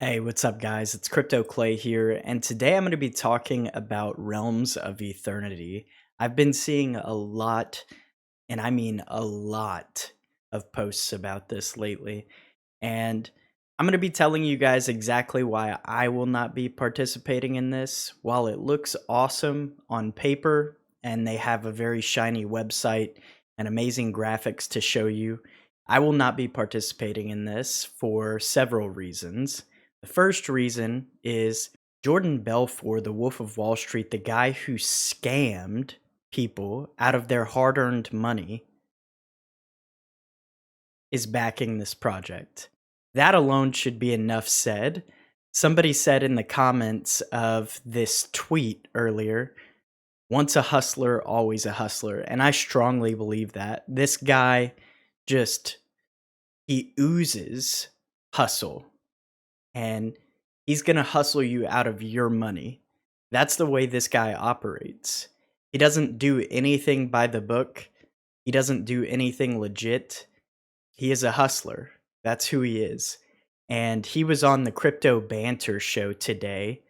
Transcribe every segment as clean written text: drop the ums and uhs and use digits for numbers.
Hey, what's up, guys? It's Crypto Clay here, and today I'm going to be talking about Realms of Eternity. I've been seeing a lot, and I mean a lot, of posts about this lately, and I'm going to be telling you guys exactly why I will not be participating in this. While it looks awesome on paper, and they have a very shiny website and amazing graphics to show you, I will not be participating in this for several reasons. The first reason is Jordan Belfort, the Wolf of Wall Street, the guy who scammed people out of their hard earned money, is backing this project. That alone should be enough said. Somebody said in the comments of this tweet earlier, once a hustler, always a hustler. And I strongly believe that. This guy just, he oozes hustle, and he's going to hustle you out of your money. That's the way this guy operates. He doesn't do anything by the book. He doesn't do anything legit. He is a hustler. That's who he is. And he was on the Crypto Banter show today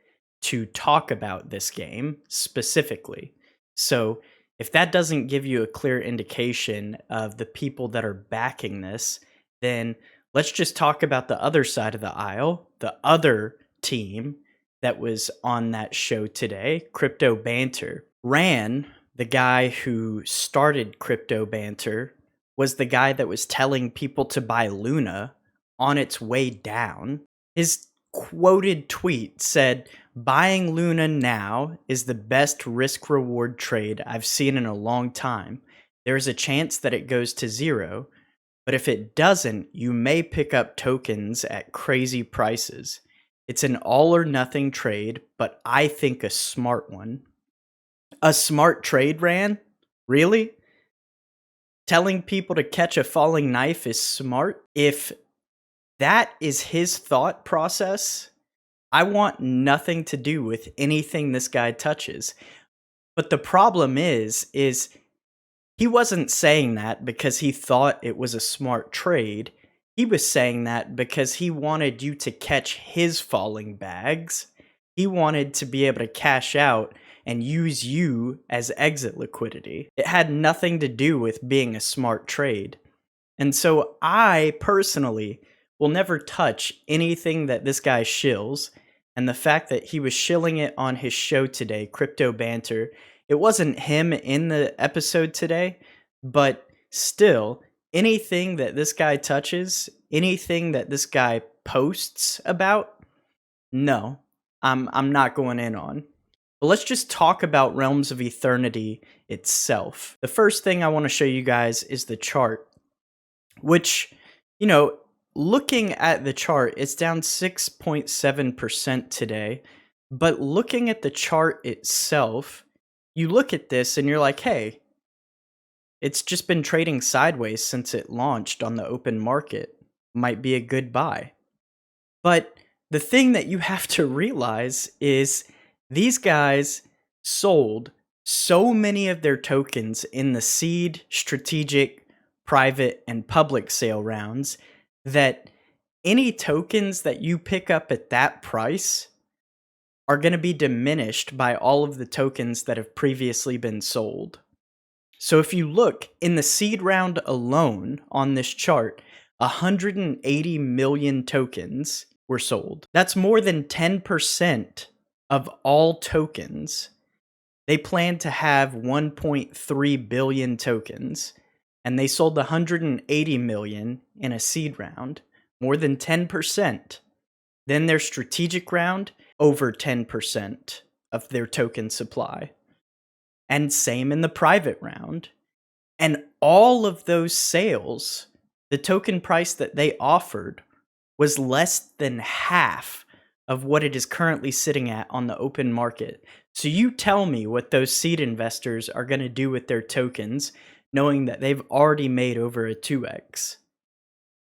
to talk about this game specifically. So, if that doesn't give you a clear indication of the people that are backing this, then let's just talk about the other side of the aisle, the other team that was on that show today, Crypto Banter. Ran, the guy who started Crypto Banter, was the guy that was telling people to buy Luna on its way down. His quoted tweet said, "Buying Luna now is the best risk reward trade I've seen in a long time. There's a chance that it goes to zero, but if it doesn't, you may pick up tokens at crazy prices. It's an all or nothing trade, but I think a smart one." A smart trade, Ran? Really? Telling people to catch a falling knife is smart? If that is his thought process, I want nothing to do with anything this guy touches. But the problem is he wasn't saying that because he thought it was a smart trade. He was saying that because he wanted you to catch his falling bags. He wanted to be able to cash out and use you as exit liquidity. It had nothing to do with being a smart trade. And so I personally will never touch anything that this guy shills. And the fact that he was shilling it on his show today, Crypto Banter, it wasn't him in the episode today, but still, anything that this guy touches, anything that this guy posts about, no, I'm not going in on. But let's just talk about Realms of Eternity itself. The first thing I want to show you guys is the chart, which, looking at the chart, it's down 6.7% today. But looking at the chart itself, you look at this and you're like, hey, it's just been trading sideways since it launched on the open market. Might be a good buy. But the thing that you have to realize is these guys sold so many of their tokens in the seed, strategic, private, and public sale rounds that any tokens that you pick up at that price are going to be diminished by all of the tokens that have previously been sold. So if you look in the seed round alone on this chart, 180 million tokens were sold. That's more than 10% of all tokens. They plan to have 1.3 billion tokens, and they sold 180 million in a seed round, more than 10%. Then their strategic round, over 10% of their token supply. And same in the private round. And all of those sales, the token price that they offered was less than half of what it is currently sitting at on the open market. So you tell me what those seed investors are going to do with their tokens, knowing that they've already made over a 2x.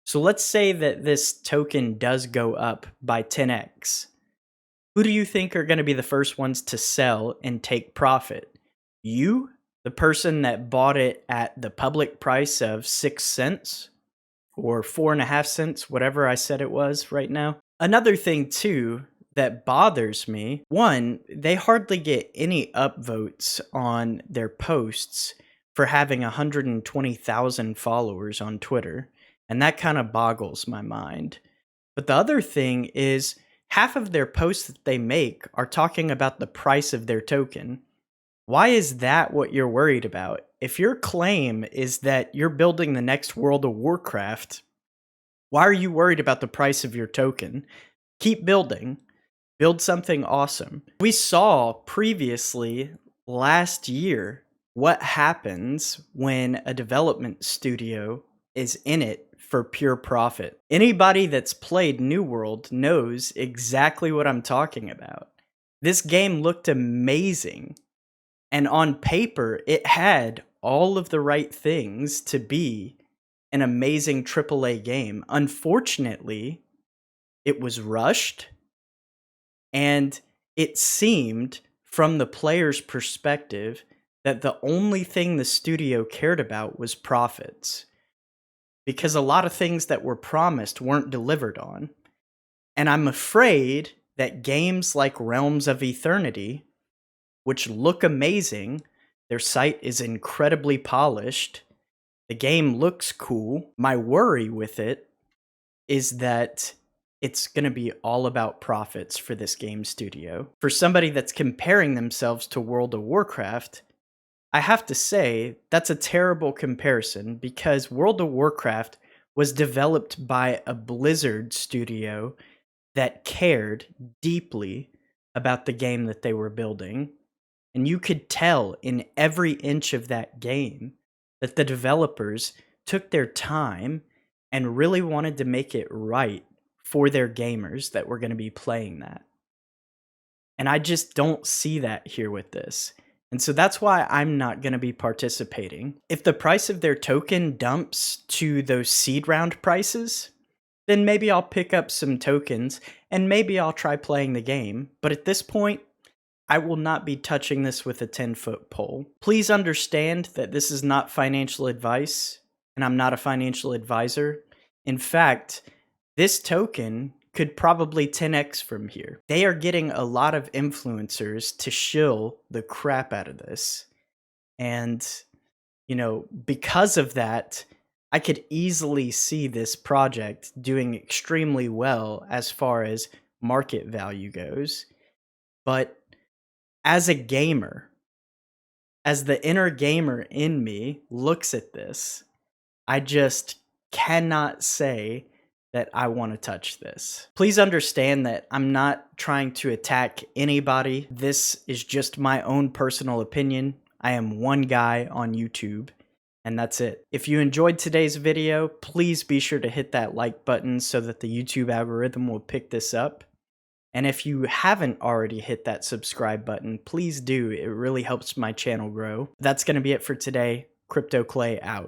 So let's say that this token does go up by 10x. Who do you think are going to be the first ones to sell and take profit? You, the person that bought it at the public price of 6 cents or 4.5 cents, whatever I said it was right now? Another thing too that bothers me, one, they hardly get any upvotes on their posts for having 120,000 followers on Twitter, and that kind of boggles my mind. But the other thing is half of their posts that they make are talking about the price of their token. Why is that what you're worried about? If your claim is that you're building the next World of Warcraft, why are you worried about the price of your token? Keep building. Build something awesome. We saw previously last year what happens when a development studio is in it for pure profit. Anybody that's played New World knows exactly what I'm talking about. This game looked amazing, and on paper, it had all of the right things to be an amazing AAA game. Unfortunately, it was rushed, and it seemed, from the player's perspective, that the only thing the studio cared about was profits, because a lot of things that were promised weren't delivered on. And I'm afraid that games like Realms of Ethernity, which look amazing, their site is incredibly polished, the game looks cool. My worry with it is that it's going to be all about profits for this game studio. For somebody that's comparing themselves to World of Warcraft, I have to say that's a terrible comparison, because World of Warcraft was developed by a Blizzard studio that cared deeply about the game that they were building. And you could tell in every inch of that game that the developers took their time and really wanted to make it right for their gamers that were going to be playing that. And I just don't see that here with this. And so that's why I'm not going to be participating. If the price of their token dumps to those seed round prices, then maybe I'll pick up some tokens and maybe I'll try playing the game. But at this point, I will not be touching this with a 10-foot pole. Please understand that this is not financial advice, and I'm not a financial advisor. In fact, this token could probably 10x from here. They are getting a lot of influencers to shill the crap out of this. And, because of that, I could easily see this project doing extremely well as far as market value goes. But as a gamer, as the inner gamer in me looks at this, I just cannot say that I want to touch this. Please understand that I'm not trying to attack anybody. This is just my own personal opinion. I am one guy on YouTube, and that's it. If you enjoyed today's video, please be sure to hit that like button so that the YouTube algorithm will pick this up. And if you haven't already hit that subscribe button, please do. It really helps my channel grow. That's going to be it for today. Crypto Clay out.